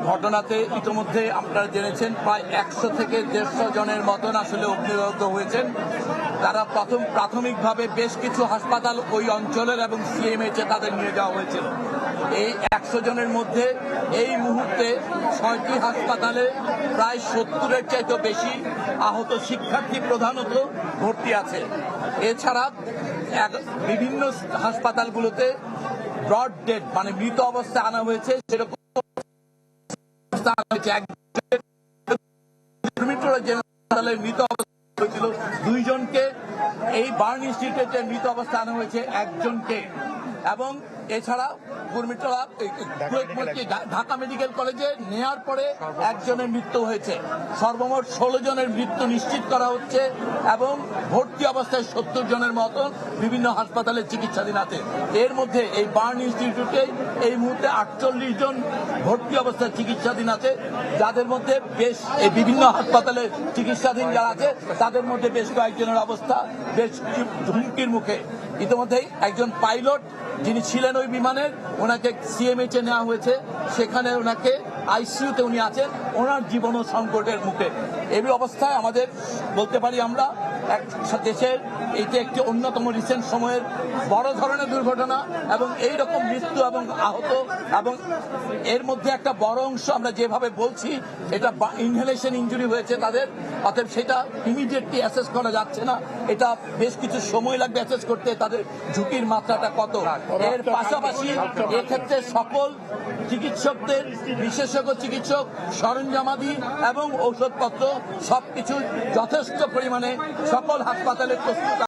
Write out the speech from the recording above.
ঘটনাতে ইতিমধ্যে আপনারা জেনেছেন প্রায় 100 থেকে 150 জনের মতন আসলে অগ্নিদগ্ধ হয়েছেন। তারা প্রাথমিকভাবে বেশ কিছু হাসপাতাল ওই অঞ্চলের এবং সিএমএইচে তাদের নিয়ে যাওয়া হয়েছিল। এই 100 জনের মধ্যে এই মুহূর্তে 6টি হাসপাতালে প্রায় 70-এর চাইতে বেশি আহত শিক্ষার্থী প্রধানত ভর্তি আছে। এছাড়া বিভিন্ন হাসপাতালগুলোতে ব্রড ডেড মানে মৃত অবস্থায় আনা হয়েছে, সেরকম মৃত অবস্থা হয়েছিল 2 জনকে, এই বার্ন ইনস্টিটিউটে মৃত অবস্থা আনা হয়েছে 1 জনকে, এবং এছাড়া ঢাকা মেডিকেল কলেজে নেওয়ার পরে 1 জনের মৃত্যু হয়েছে। সর্বমোট 16 জনের মৃত্যু নিশ্চিত করা হচ্ছে এবং ভর্তি অবস্থায় 70 জনের মতন বিভিন্ন হাসপাতালে চিকিৎসাধীন আছে। এর মধ্যে এই বার্ন ইনস্টিটিউটে এই মুহূর্তে 48 জন ভর্তি অবস্থায় চিকিৎসাধীন আছে, যাদের মধ্যে এই বিভিন্ন হাসপাতালে চিকিৎসাধীন যারা আছে তাদের মধ্যে বেশ কয়েকজনের অবস্থা বেশ হুমকির মুখে। ইতিমধ্যেই একজন পাইলট যিনি ছিলেন ওই বিমানের, ওনাকে সিএমএইচে নেওয়া হয়েছে, সেখানে ওনাকে আইসিইউতে উনি আছেন, ওনার জীবনও সংকটের মুখে। এই অবস্থায় আমাদের বলতে পারি আমরা দেশের এইটা একটি অন্যতম রিসেন্ট সময়ের বড় ধরনের দুর্ঘটনা এবং এই রকম মৃত্যু এবং আহত, এবং এর মধ্যে একটা বড় অংশ আমরা যেভাবে বলছি এটা ইনহেলেশন ইনজুরি হয়েছে তাদের, অতএব সেটা ইমিডিয়েটলি অ্যাসেস করা যাচ্ছে না, এটা বেশ কিছু সময় লাগবে অ্যাসেস করতে তাদের ঝুঁকির মাত্রাটা কত। এর পাশাপাশি এক্ষেত্রে সকল চিকিৎসকদের, বিশেষজ্ঞ চিকিৎসক, সরঞ্জামাদি এবং ঔষধপত্র সবকিছু যথেষ্ট পরিমাণে সকল হাসপাতালে প্রস্তুত